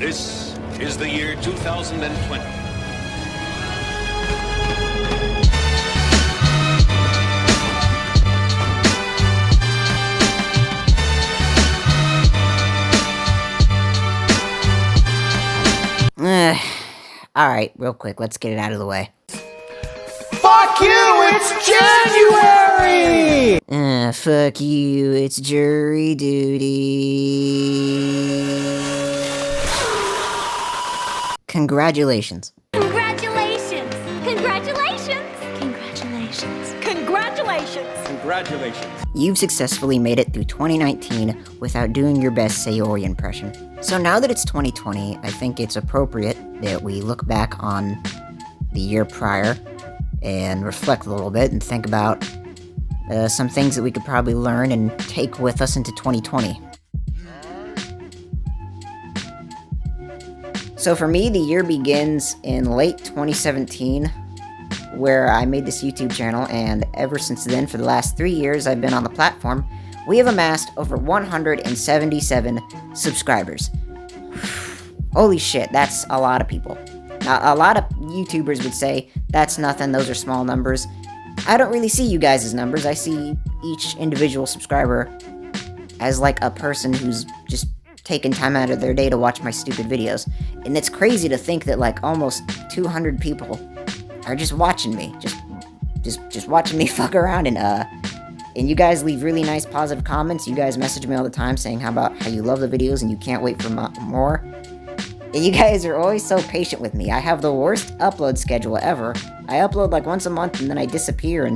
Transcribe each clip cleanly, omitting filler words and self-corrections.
This is the year 2020. Alright, real quick, let's get it out of the way. Fuck you, it's January! Fuck you, it's jury duty. Congratulations. Congratulations! Congratulations! Congratulations! Congratulations! Congratulations. You've successfully made it through 2019 without doing your best Sayori impression. So now that it's 2020, I think it's appropriate that we look back on the year prior and reflect a little bit and think about some things that we could probably learn and take with us into 2020. So for me, the year begins in late 2017, where I made this YouTube channel, and ever since then, for the last 3 years I've been on the platform, we have amassed over 177 subscribers. Holy shit, that's a lot of people. Now, a lot of YouTubers would say, that's nothing, those are small numbers. I don't really see you guys' numbers. I see each individual subscriber as like a person who's just taking time out of their day to watch my stupid videos. And it's crazy to think that like almost 200 people are just watching me. Just watching me fuck around, and you guys leave really nice positive comments. You guys message me all the time saying how you love the videos and you can't wait for more. And you guys are always so patient with me. I have the worst upload schedule ever. I upload like once a month and then I disappear,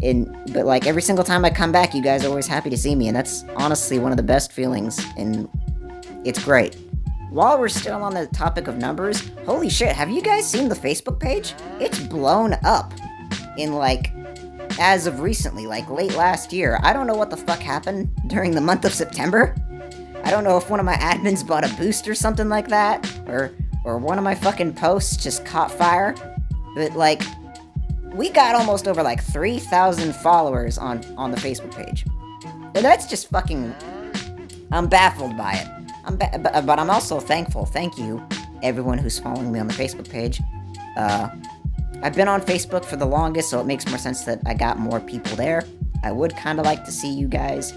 but like every single time I come back, you guys are always happy to see me, and that's honestly one of the best feelings, and it's great. While we're still on the topic of numbers, holy shit, have you guys seen the Facebook page? It's blown up in like, as of recently, like late last year. I don't know what the fuck happened during the month of September. I don't know if one of my admins bought a boost or something like that, or one of my fucking posts just caught fire, but like, we got almost over like 3,000 followers on the Facebook page. And that's just fucking, I'm baffled by it. But I'm also thankful. Thank you, everyone who's following me on the Facebook page. I've been on Facebook for the longest, so it makes more sense that I got more people there. I would kind of like to see you guys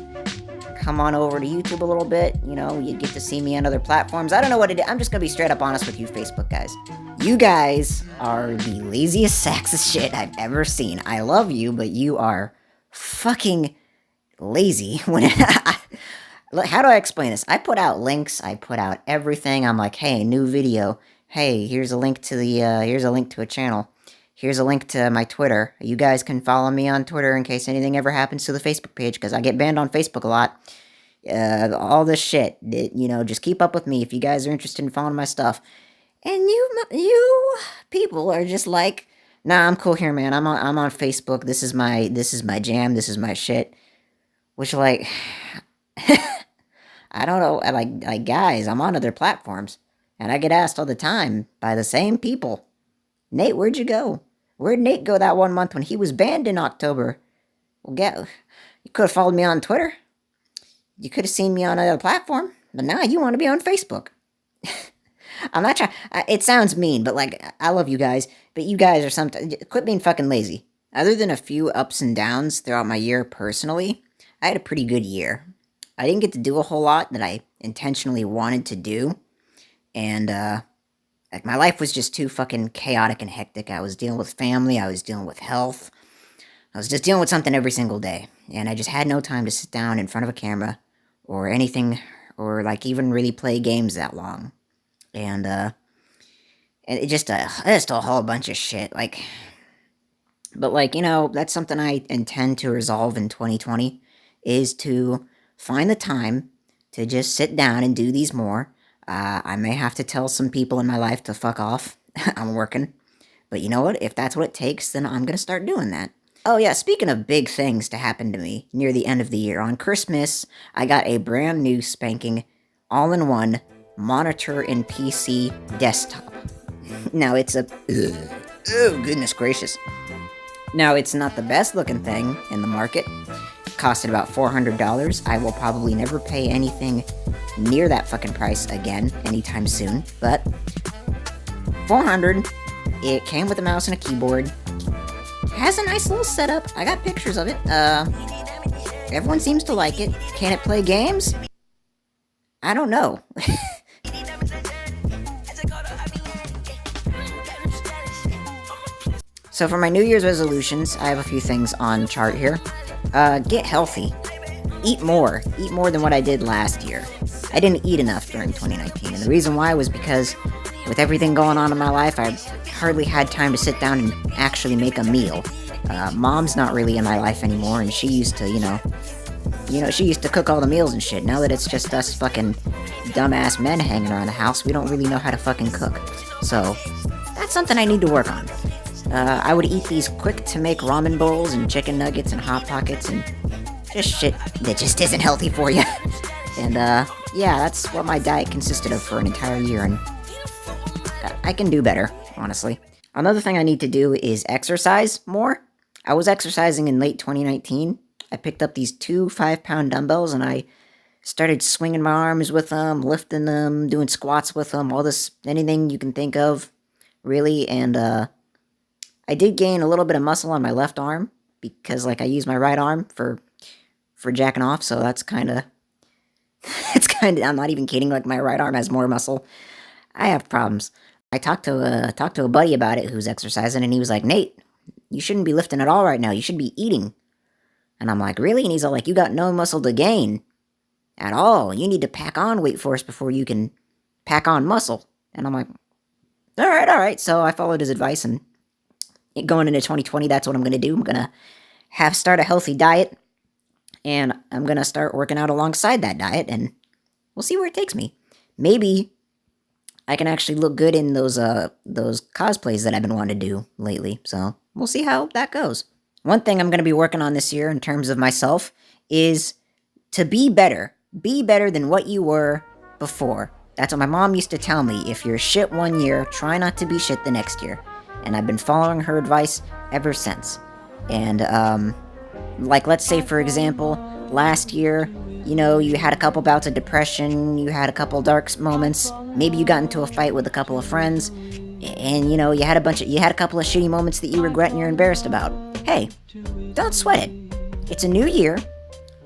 come on over to YouTube a little bit. You know, you get to see me on other platforms. I don't know what to do. I'm just gonna be straight up honest with you, Facebook guys. You guys are the laziest sacks of shit I've ever seen. I love you, but you are fucking lazy. How do I explain this? I put out links. I put out everything. I'm like, hey, new video. Hey, here's a link to here's a link to a channel. Here's a link to my Twitter. You guys can follow me on Twitter in case anything ever happens to the Facebook page, because I get banned on Facebook a lot. All this shit. You know, just keep up with me if you guys are interested in following my stuff. And you people are just like, nah, I'm cool here, man. I'm on Facebook. This is my jam. This is my shit. Which, like, I don't know. Like guys, I'm on other platforms, and I get asked all the time by the same people, Nate, where'd you go? Where'd Nate go that one month when he was banned in October? Well, you could have followed me on Twitter. You could have seen me on another platform, but now you want to be on Facebook. I'm not trying. It sounds mean, but like, I love you guys, but you guys are sometimes, quit being fucking lazy. Other than a few ups and downs throughout my year personally, I had a pretty good year. I didn't get to do a whole lot that I intentionally wanted to do, and like, my life was just too fucking chaotic and hectic. I was dealing with family, I was dealing with health, I was just dealing with something every single day, and I just had no time to sit down in front of a camera or anything, or like even really play games that long. And it just a whole bunch of shit, like, but like, you know, that's something I intend to resolve in 2020, is to find the time to just sit down and do these more. I may have to tell some people in my life to fuck off. I'm working. But you know what? If that's what it takes, then I'm gonna start doing that. Oh yeah, speaking of big things to happen to me near the end of the year, on Christmas, I got a brand new spanking, all-in-one monitor and PC desktop. Now it's a... oh, goodness gracious. Now, it's not the best looking thing in the market. It costed about $400. I will probably never pay anything near that fucking price again anytime soon, but $400. It came with a mouse and a keyboard. Has a nice little setup. I got pictures of it. Everyone seems to like it. Can it play games? I don't know. So for my New Year's resolutions, I have a few things on chart here. Get healthy. Eat more. Eat more than what I did last year. I didn't eat enough during 2019, and the reason why was because with everything going on in my life, I hardly had time to sit down and actually make a meal. Mom's not really in my life anymore, and she used to, she used to cook all the meals and shit. Now that it's just us fucking dumbass men hanging around the house, we don't really know how to fucking cook. So, that's something I need to work on. I would eat these quick-to-make ramen bowls and chicken nuggets and Hot Pockets and just shit that just isn't healthy for you. And, yeah, that's what my diet consisted of for an entire year, and I can do better, honestly. Another thing I need to do is exercise more. I was exercising in late 2019. I picked up these 2 5-pound dumbbells, and I started swinging my arms with them, lifting them, doing squats with them, all this, anything you can think of, really, and, I did gain a little bit of muscle on my left arm, because, I use my right arm for jacking off, so that's kinda, I'm not even kidding, my right arm has more muscle. I have problems. I talked to a buddy about it who's exercising, and he was like, Nate, you shouldn't be lifting at all right now, you should be eating. And I'm like, really? And he's all like, you got no muscle to gain at all. You need to pack on weight force before you can pack on muscle. And I'm like, all right. So I followed his advice, and going into 2020, that's what I'm going to do. I'm going to start a healthy diet, and I'm going to start working out alongside that diet, and we'll see where it takes me. Maybe I can actually look good in those cosplays that I've been wanting to do lately, so we'll see how that goes. One thing I'm going to be working on this year in terms of myself is to be better. Be better than what you were before. That's what my mom used to tell me. If you're shit one year, try not to be shit the next year. And I've been following her advice ever since. And, let's say, for example, last year, you had a couple bouts of depression, you had a couple dark moments, maybe you got into a fight with a couple of friends, and, you had a couple of shitty moments that you regret and you're embarrassed about. Hey, don't sweat it. It's a new year.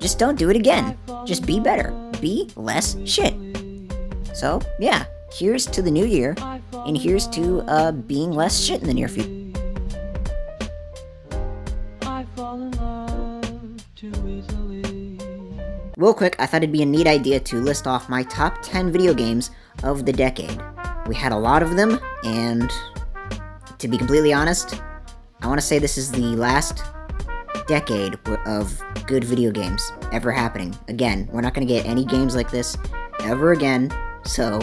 Just don't do it again. Just be better. Be less shit. So, yeah, here's to the new year, and here's to being less shit in the near future. Real quick, I thought it'd be a neat idea to list off my top 10 video games of the decade. We had a lot of them, and to be completely honest, I want to say this is the last decade of good video games ever happening. Again, we're not going to get any games like this ever again, so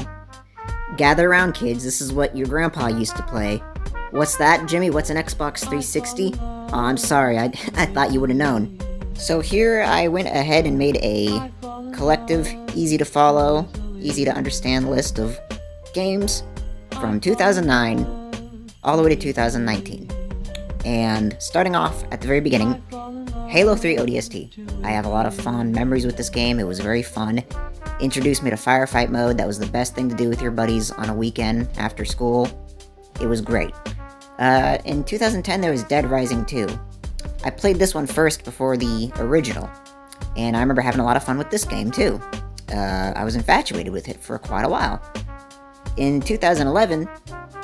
gather around, kids. This is what your grandpa used to play. What's that, Jimmy? What's an Xbox 360? Oh, I'm sorry, I thought you would have known. So here I went ahead and made a collective, easy to follow, easy to understand list of games from 2009 all the way to 2019. And starting off at the very beginning, Halo 3 ODST. I have a lot of fond memories with this game. It was very fun. Introduced me to firefight mode. That was the best thing to do with your buddies on a weekend after school. It was great. In 2010, there was Dead Rising 2. I played this one first before the original, and I remember having a lot of fun with this game, too. I was infatuated with it for quite a while. In 2011,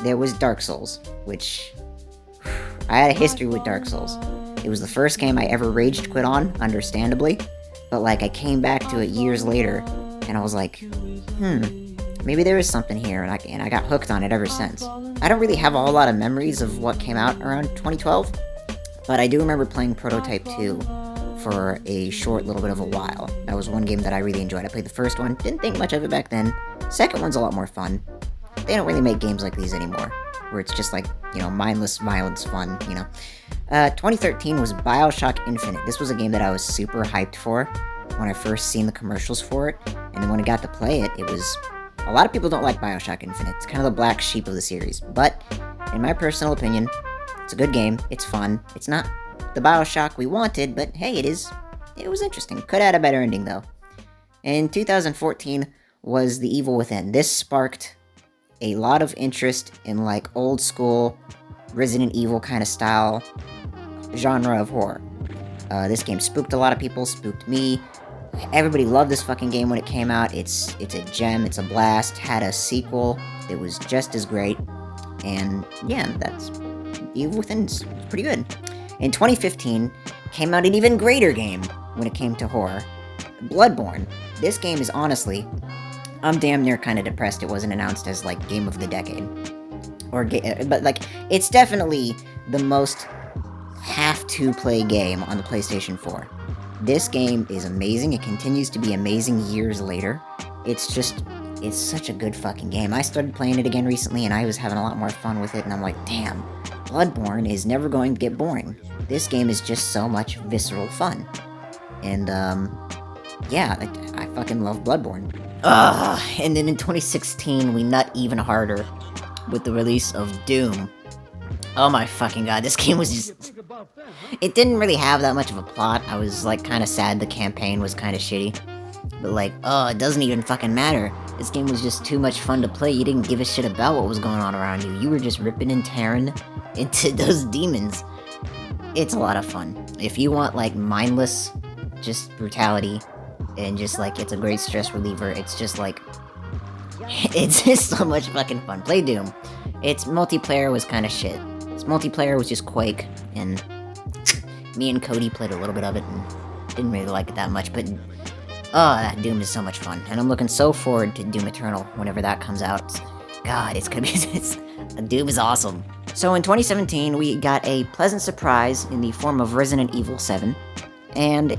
there was Dark Souls, which... I had a history with Dark Souls. It was the first game I ever rage quit on, understandably, but I came back to it years later, and I was like, maybe there is something here, and I got hooked on it ever since. I don't really have a whole lot of memories of what came out around 2012, but I do remember playing Prototype 2 for a short little bit of a while. That was one game that I really enjoyed. I played the first one, didn't think much of it back then. Second one's a lot more fun. They don't really make games like these anymore, where it's just mindless violence fun, 2013 was BioShock Infinite. This was a game that I was super hyped for when I first seen the commercials for it, and then when I got to play it, a lot of people don't like BioShock Infinite. It's kind of the black sheep of the series, but in my personal opinion, it's a good game, it's fun, it's not the BioShock we wanted, but hey, it was interesting. Could have had a better ending, though. In 2014, was The Evil Within. This sparked a lot of interest in like old school Resident Evil kind of style genre of horror. This game spooked a lot of people, spooked me. Everybody loved this fucking game when it came out. It's a gem, it's a blast. Had a sequel that was just as great. And yeah, that's Evil Within's pretty good. In 2015, came out an even greater game when it came to horror, Bloodborne. This game is honestly, I'm damn near kind of depressed it wasn't announced as like Game of the Decade. But like, it's definitely the most have-to-play game on the PlayStation 4. This game is amazing. It continues to be amazing years later. It's such a good fucking game. I started playing it again recently, and I was having a lot more fun with it, and I'm like, damn, Bloodborne is never going to get boring. This game is just so much visceral fun. And, yeah, I fucking love Bloodborne. And then in 2016, we nut even harder with the release of Doom. Oh my fucking god, this game was just... It didn't really have that much of a plot. I was, like, kind of sad the campaign was kind of shitty. But, like, it doesn't even fucking matter. This game was just too much fun to play. You didn't give a shit about what was going on around you. You were just ripping and tearing into those demons. It's a lot of fun. If you want, like, mindless, just brutality, and just, like, it's a great stress reliever, it's just, like... It's just so much fucking fun. Play Doom. Its multiplayer was kind of shit. Its multiplayer was just Quake, and me and Cody played a little bit of it, and didn't really like it that much, but... that Doom is so much fun, and I'm looking so forward to Doom Eternal whenever that comes out. God, it's gonna be... Doom is awesome. So in 2017, we got a pleasant surprise in the form of Resident Evil 7, and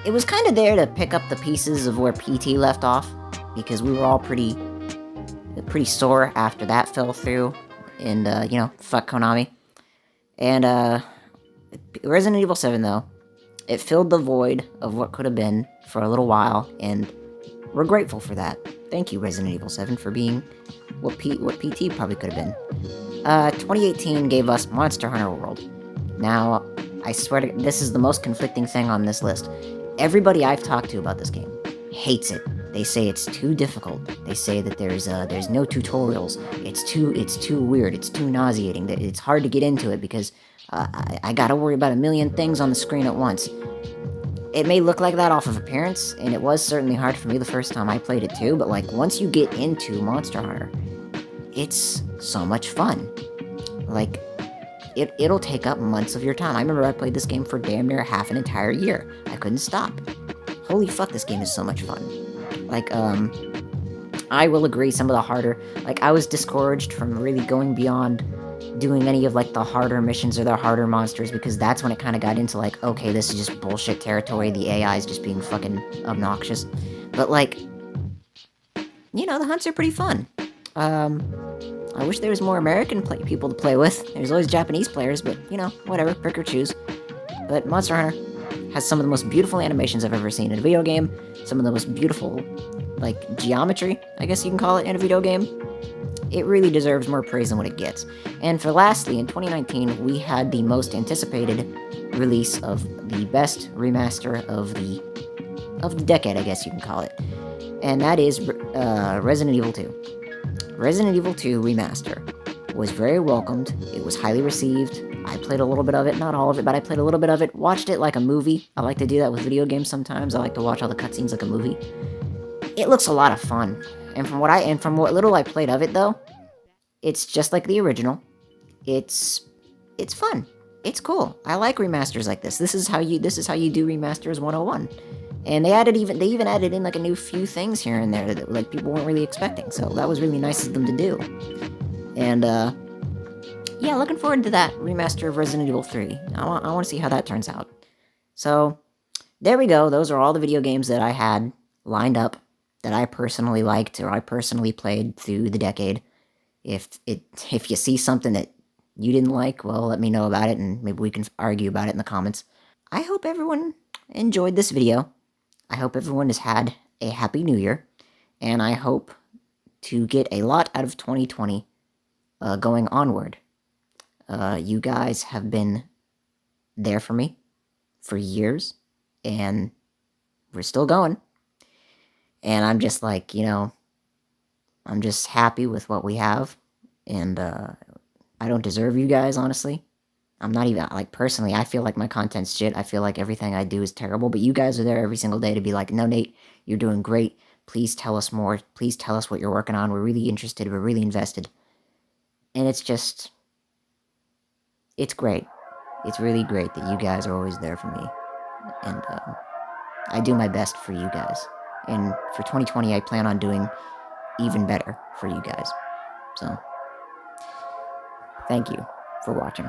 it was kind of there to pick up the pieces of where PT left off, because we were all pretty sore after that fell through, and, you know, fuck Konami. And, Resident Evil 7, though, it filled the void of what could have been for a little while, and we're grateful for that. Thank you, Resident Evil 7, for being what PT probably could have been. 2018 gave us Monster Hunter World. Now, I swear to this is the most conflicting thing on this list. Everybody I've talked to about this game hates it. They say it's too difficult. They say that there's no tutorials. It's too weird. It's too nauseating. That it's hard to get into it because I gotta worry about a million things on the screen at once. It may look like that off of appearance, and it was certainly hard for me the first time I played it too, but like once you get into Monster Hunter, it's so much fun. Like, it'll take up months of your time. I remember I played this game for damn near half an entire year. I couldn't stop. Holy fuck, this game is so much fun. Like, I will agree, some of the harder... Like, I was discouraged from really going beyond doing any of, like, the harder missions or the harder monsters, because that's when it kind of got into, like, okay, this is just bullshit territory, the AI is just being fucking obnoxious. But, like, you know, the hunts are pretty fun. I wish there was more American people to play with. There's always Japanese players, but, you know, whatever, pick or choose. But Monster Hunter has some of the most beautiful animations I've ever seen in a video game, some of the most beautiful, like, geometry, I guess you can call it, in a video game. It really deserves more praise than what it gets. And for lastly, in 2019, we had the most anticipated release of the best remaster of the decade, I guess you can call it. And that is Resident Evil 2. Resident Evil 2 Remaster was very welcomed. It was highly received. I played a little bit of it, not all of it, but I played a little bit of it, watched it like a movie. I like to do that with video games sometimes. I like to watch all the cutscenes like a movie. It looks a lot of fun. And from what little I played of it, though, it's just like the original. It's fun. It's cool. I like remasters like this. This is how you do remasters 101. And they even added in like a new few things here and there that like people weren't really expecting. So that was really nice of them to do. And yeah, looking forward to that remaster of Resident Evil 3. I want to see how that turns out. So there we go. Those are all the video games that I had lined up that I personally liked or I personally played through the decade. If you see something that you didn't like, well, let me know about it and maybe we can argue about it in the comments. I hope everyone enjoyed this video. I hope everyone has had a happy new year, and I hope to get a lot out of 2020 going onward. You guys have been there for me for years, and we're still going. And I'm just like, you know, I'm just happy with what we have, and I don't deserve you guys, honestly. I'm not even, like, personally, I feel like my content's shit. I feel like everything I do is terrible, but you guys are there every single day to be like, no, Nate, you're doing great. Please tell us more. Please tell us what you're working on. We're really interested. We're really invested. And it's just, it's great. It's really great that you guys are always there for me. And I do my best for you guys. And for 2020, I plan on doing even better for you guys. So, thank you for watching.